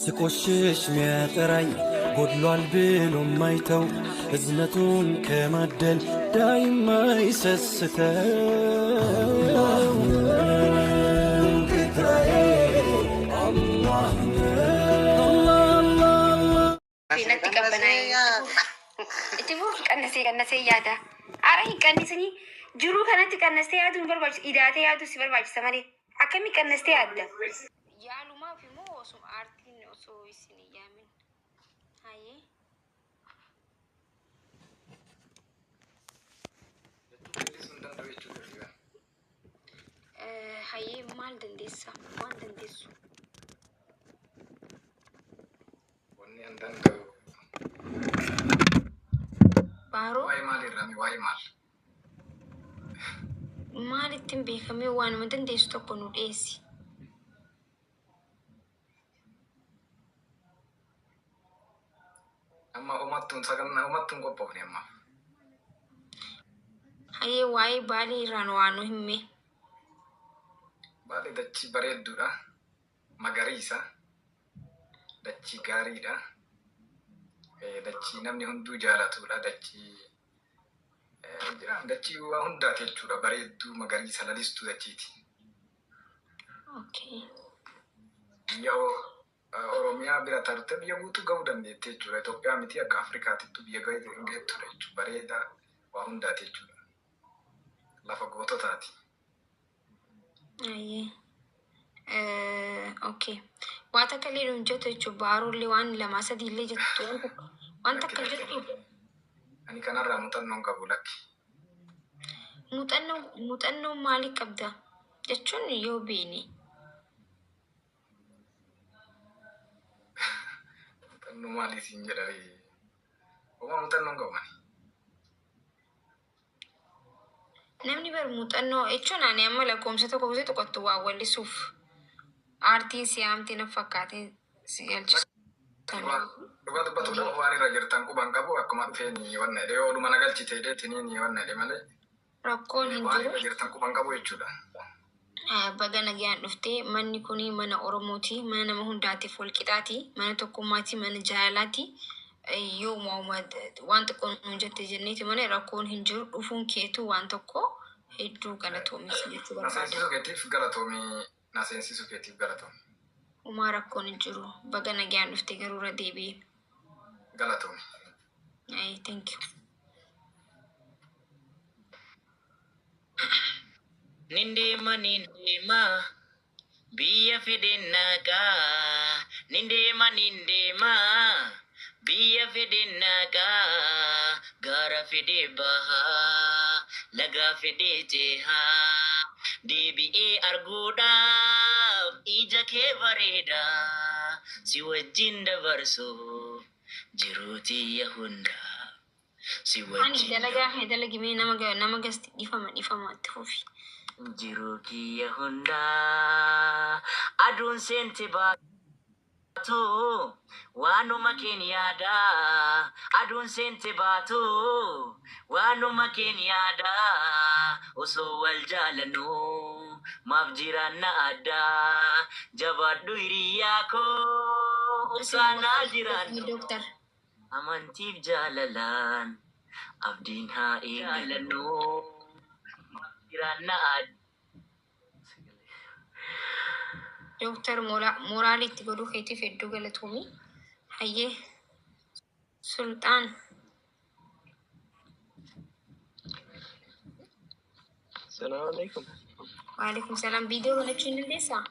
ስቆሽሽ ሚያጠራኝ ጎድሏል ብሎ ማይተው እዝነቱን ከማደል ዳይማ ይሰስተው ጌታዬ አላህ Finatti qabbanaa itti fuuf qannasee yaada. Ara hin qannisanii jiruu kanatti qannastee yaaduu hin barbaachisu. Idaatee yaaduu si barbaachisa malee akkamii qannastee yaadda? Yaalumaaf immoo osoo aartiin osoo isin yaamin. Hayyee. Hayyee maal dandeessa? Waan dandeessu? Baaroo maalittiin beekamee waanuma dandeessu tokko nu dhiyeessi. Amma umattuun qophoofne amma. Hayyee waa'ee baalii irraan waan nu himme. Baalii dachii bareedduudha. Magariisa. Dachii gaariidha. Dachii namni hunduu jaalatudha. Dachii waa hundaati jechuudha. Bareedduu magariisa lalistuu dachiiti. Okay. Biyya Oromiyaa bira tarte biyya guutuu gahuu dandeetti jechuudha. Itoophiyaa miti akka Afrikaatittu biyya geettudha jechuudha. Bareeda waa hundaati jechuudha. Lafa goototaati. Ayyee. Okay. Waan takka illee nuun jettu jechuudha. Baarollee waan lamaa sadii illee jettu waan takka jettu. Ani kanarraa muuxannoon qabu lakki. Muuxannoo maalii qabda jechuun yoo beene. Muuxannoo maalii siin jedhanii? Homaa muuxannoon qabani. Namni bar muuxannoo jechuun ani amma lakkoomsa tokko gosa tokkotti waa wallisuuf aartiin siyaamtiin fakkaatee si galchisu. Dhugaa dubbatuudhaan waan irra jirtan quban qabu akkuma dhufeen wanna jedhee ooluma nagalchite jedheetiniin wanna jedhe malee. Rakkoon hin Waan jiru. irra jirtan quban qabu jechuudha. Baga nagaan dhuftee manni kuni mana Oromooti. Mana nama hundaatiif wal qixaati. Mana tokkummaati. Mana jaalalaati. Yoo waan xiqqoo nuun jette jenneeti malee rakkoon hin jiru. Dhufuun keetu waan tokko hedduu galatoomis jechuu barbaada. Naseensisu keetiif galatoomii. Naseensisu keetiif galatoomii. Umaa rakkoon hin jiru. Baga nagaan dhuftee garuu irra deebi'e. Galatoomii. Thank you. Nindema biya fedennaka nindema biya fedennaka gara fede baha laga fede jeha debi'ee arguudhaaf ija kee bareeda si wajjin dabarsu jiruutii hunda si Ani wajjin dalagimee nama gasti dhifama itti fufi. jiru kiyya hunda aduun seente baatu waanuma keeniyaadha aduun seente baatu waanuma keeniyaadha osoo wal jaalannu maaf jiraanna adda jabaadhu hiriyaa koo usaanaa jiraannu Doctor. amantiif jaalalaan abdiin haa eegalannu jiraanna adda. Doctor moraalitti godhuu keetiif hedduu galatoomii. Hayyee Sultaan. Assalamu alaikum. Waalaikum salam. Viidiyoo godhachuu hin dandeessaa?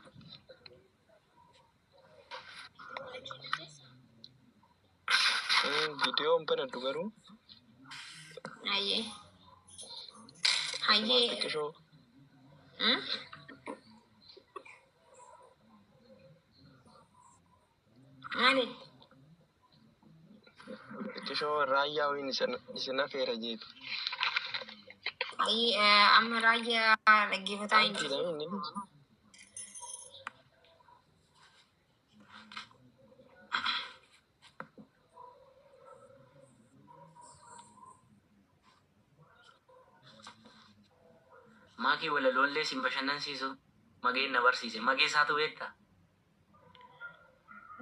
Video banadhu garuu Hayyee. Hayyee. xiqqishoo Maali? raayyaa wayin isin afeera jeetu. Hayyee amma raayyaa dhaggeeffataa hin jiru. Antiidha inni. Maakii walaloolee sin bashannansiisu mageen na barsiise magee isaatu beekta.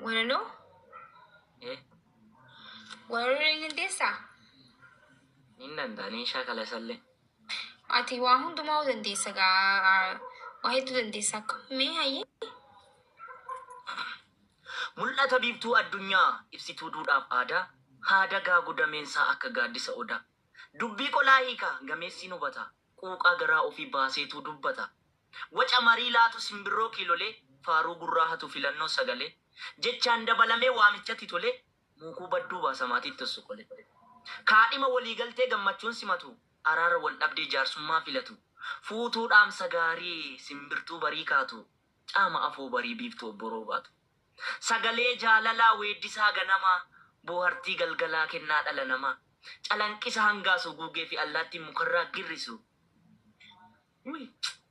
Walalo? Eh, Walalo ni dandeessa? nin danda'anii shaakala sallee. Ati waa hundumaa dandeessa gaa waa hedduu dandeessa akkamii hayyee? Mul'ata biiftuu addunyaa ibsituu duudhaaf aadaa haada gaa godameensaa akka gaaddisa odaa. Dubbii qolaa hiikaa gameessiin hubata quuqaa garaa ofii baaseetu dubbata. Waca marii laatu simbirroo kiilolee faaruu gurraa hatu filannoo sagalee jechaan dabalamee waamichatti tolee muukuu badduu baasamaatitti suqolee. Kaadhima waliigaltee gammachuun simatu araara wal dhabdee jaarsummaa filatu fuutuu dhaamsa gaarii simbirtuu barii kaatu caama afoo barii biiftuu obboroo baatu. Sagalee jaalalaa weeddisaa ganamaa boohartii galgalaa kennaa dhala namaa calanqisa hangaasu guugee fi allaatti mukarraa girrisu.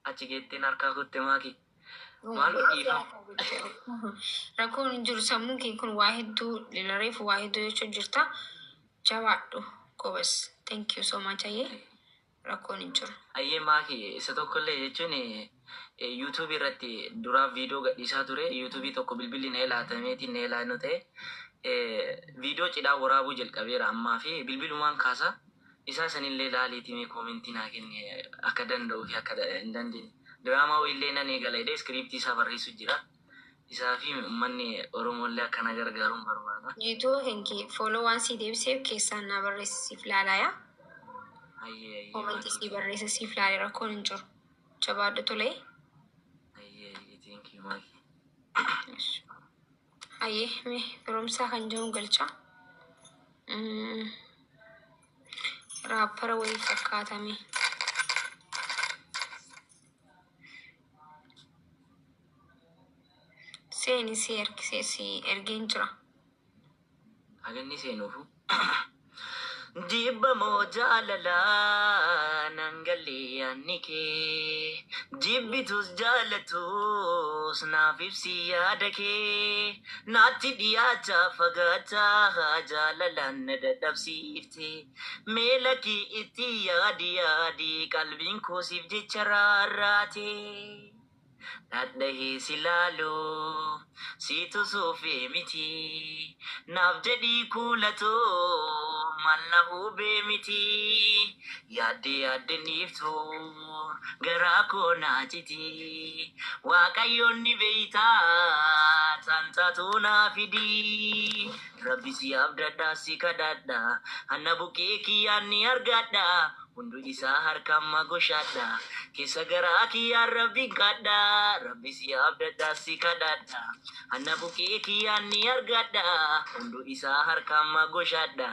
Achi geetteen harkaa kutte maaki maaloo dhiifa. Rakkoon hin jiru sammuu kee kun waa hedduu lilareef waa hedduu jechuun jirta. Jabaadhu gobas. Thank you so much ayyee. Rakkoon hin jiru. Ayyee maaki isa tokkollee jechuun YouTube irratti duraaf viidiyoo gadhiisaa ture. YouTube tokko bilbilli na laatameetiin na laannu ta'e viidiyoo cidhaa waraabuu jalqabeera ammaa fi bilbilumaan kaasa. Isaa sanillee laaliitii koomentii naa kenne akka danda'uu fi akka hin dandeenye. Diraamaa illee nan eegalee iskiriiptii isaa barreessu jira. Isaa fi uummanni Oromollee akkana gargaaruun barbaada. YouTube hinki follow waan si deebiseef keessaan na barreessisiif laalaaya. Ayyee Koomentii si barreessisiif laalee rakkoon hin jiru. Jabaadhu tolee. Thank you maaki. Ayyee mee firoomsaa kan jiruun galcha. Raappara wayii fakkaatame. Seeni si ergisee si ergeen jira. Haganni seenuufu. Jibba moo jaalalaa nangalee yaanni kee jibbitus jaalatus naaf ibsi yaada kee naatti dhiyaachaa fagaataa jaalalaan na dadhabsiifte meela kee itti yaadi qalbiin koo siif jecha raarraate. Nadhahee si laaloo siitu suufee miti naaf jedhii kuulatoo malna hubee miti yaadde niiftu garaa koo naachiti waaqayyoon ni beeytaa tantaatu naa fidi rabbi si abdadhaa si kadhadha anna bukkee kiyyaan ni argadha hundu isaa harkaan magoshadha keessa garaa kiyyaan rabbiin kadha rabbi si abdadhaa si kadhadha anna bukkee kiyyaan ni argadha hundu isaa harkaan magoshadha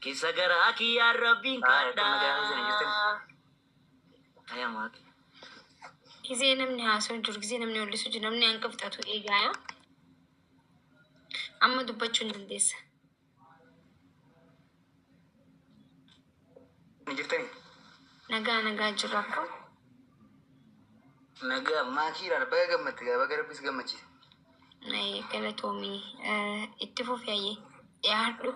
keessa garaa kiyyaan rabbiin kadha. Gisee namni haasoo jiru gisee namni hollisu jiru namni hanqa fixatu eegaaya. Amma dubbachuu hin dandeessa. Ni jirtanii? Nagaa jiru akkam. Nagaa maakiidhaan baga gammatti baga rabbis gammachiise. Galatoomii itti fufeeyyee dhiyaadhu.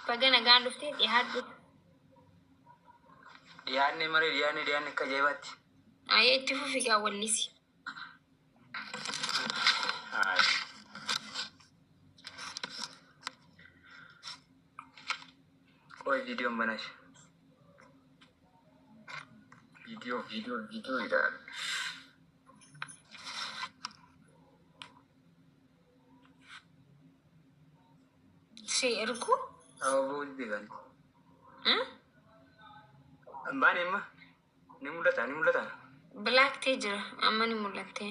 Baga nagaan dhuftee dhiyaadhu. Dhiyaanne malee dhiyaanne akka ajaa'ibaatti. Itti fufi gaa wallisi. Qoy viidiyoon banash. Viidiyoo ilaala. Si ergu? Aboo diigan. Ambaan emma ni mul'ata. Bilaaktee jira amma ni mul'atte.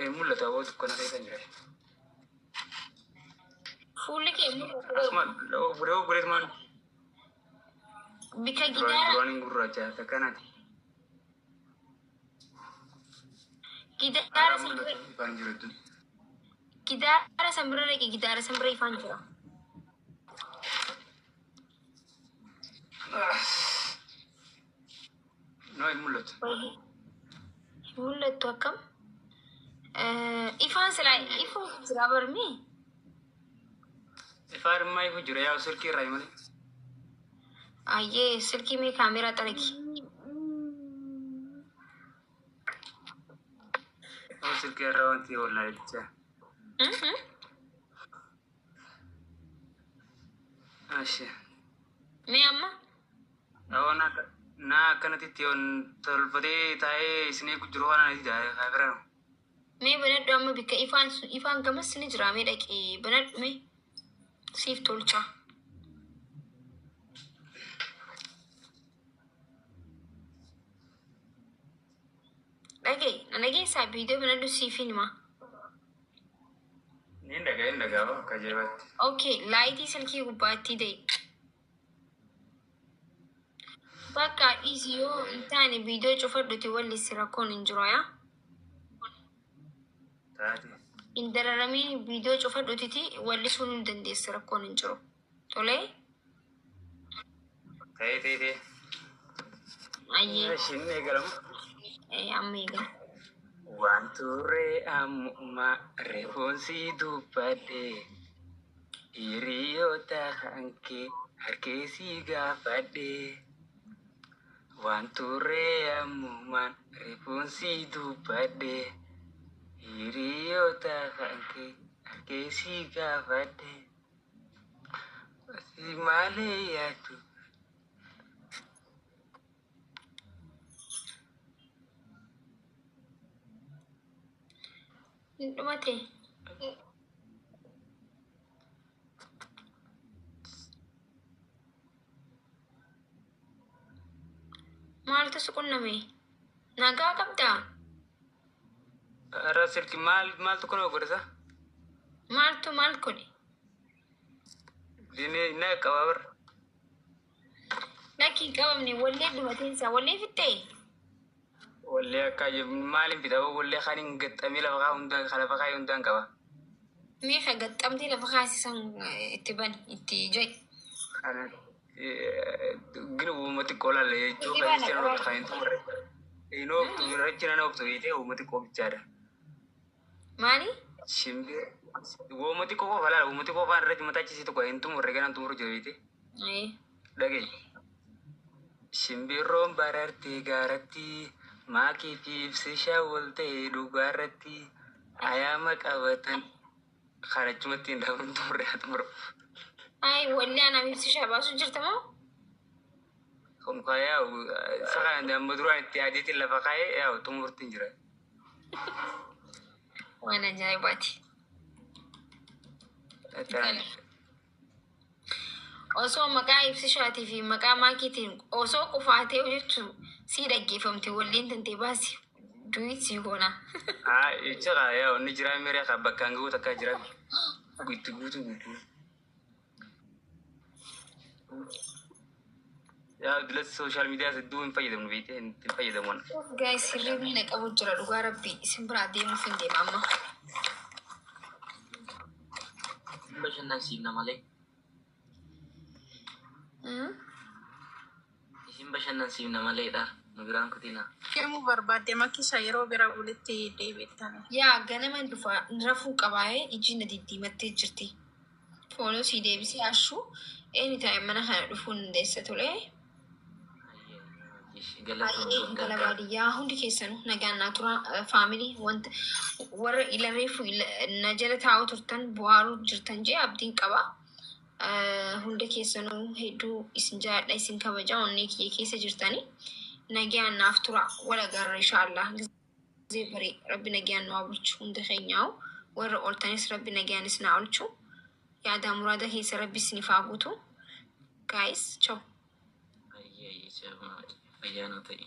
Ni mul'ata aboo tokko na keessa jira. Fuulli kee Asuma bureet maan. Bika gidaara. Duraan gurraacha takkanaati. Gidaara san bira. Ifaan jiru. Gidaara san bira dhaqee gidaara san bira ifaan jira. No, hin mul'atu. Mul'attu akkam? Ifaan silaa barmee? Ifaan immaa ifu jira yaa silkii irraa malee. Ayyee silkii mee kaameraa xaragi. Osil kera wanti wala ija. Ashe. Me amma? Awo na kanati tion tolfate tae isne kujuru kana ija kafira. Me banadhu amma bikka ifaan gamas ni jira mee dhaqee banadhu mee siif tolcha. Dhaqee ana geessaa viidiyoo banadhu siif hima. Indaga kajebatti. Okay, laayitii silkii gubbaatti ta'e. Bakka dhiisii yoo hin taane viidiyoo cufadhuti wallis rakkoon hin jiru yaa. Taati. In dararamii viidiyoo cufadhutiti wallisuu hin dandeessi rakkoon hin jiru. Tolee? Ta'e. Ayyee. Shinne galam. Amma eegala. Wanture amma refonsi dubbadde hiriyyoota hanke harkeesii gaafadhe. Wanture ammumaan refonsi dubbadde hiriyyoota hanke harkeesii gaafadhe. Si malee yaadu. Dhumate. Maaltu si qunname? Nagaa qabdaa? Ara silki maaltu kuna godhasa? Maal godhe? Dini na qababar. Lakkii qabamne wallee dhumateensa wallee fittee? Wallee akka maalin fida wallee kanin gaxamee lafa kaa hundaan qaba. Mee ka gaxamtee lafa kaasisan itti bani itti jai. Kanan gina uumati qoolalle jechuun kan jecha noobtu kan hin tumurre. Noobtu rachina noobtu hiitee uumati qoobichaadha. Maali? Shimbir uumati qofa falaa uumati qofa irratti mataachisi tokko hin tumurre ganaan tumuru jiru hiitee. Dhagee. Shimbirroon barartee gaaratti. Maakii fi ibsishaa wal ta'e dhugaarratti ayaama qabatan karachumatti hin dhaabamtu murreeffatu muro. Wallee anaaf ibsishaa baasuu jirta moo? Kun kaayaa sakaan amma duraan itti adeetiin lafa kaayee yaa xumurtiin jira. Waan ajaa'ibaati. Osoo maqaa ibsishaatii fi maqaa maakiitiin osoo qufaatee jechuun si dhaggeeffamte walleen tantee baasi duwit si goona. Jecha yaa inni jira miree kan bakkaan ga'u takkaa jira. Guutuu. Yaa bilas sooshaal miidiyaa hedduu hin fayyadamnu beekte hin fayyadamu. Gaayis hirribni na qabu jira dhugaa rabbii isin biraa deemuuf hin deema amma. Bashannansiifna malee. Isin bashannansiifna maleedha. Nu biraan kutina. Kemu barbaade makkisa yeroo bira bulitti deebitan. Yaa ganama dhufa rafuu qabaa'ee ijji na diddiimattee jirti. Fooloo si deebisee ashuu eenyu taa'e mana kana dhufuun hundeessa tolee. Gala baadiyyaa hundi keessanuu nagaan naa tura faamilii wanta warra ilareefu na jala taa'u turtan bu'aaruu jirtan jee abdiin qaba. Hunda keessanuu hedduu isin jaadha isin kabaja onnee kiyya keessa jirtanii nagaan naaf tura wala garra inshaallah gizee barii rabbi nagaan nu bulchu hunda keenyaa'u warra ooltanis rabbi nagaanis naa oolchu yaada muraada keessa rabbi isiniif haa guutu. Guys, ciao. Ayyaana ta'e.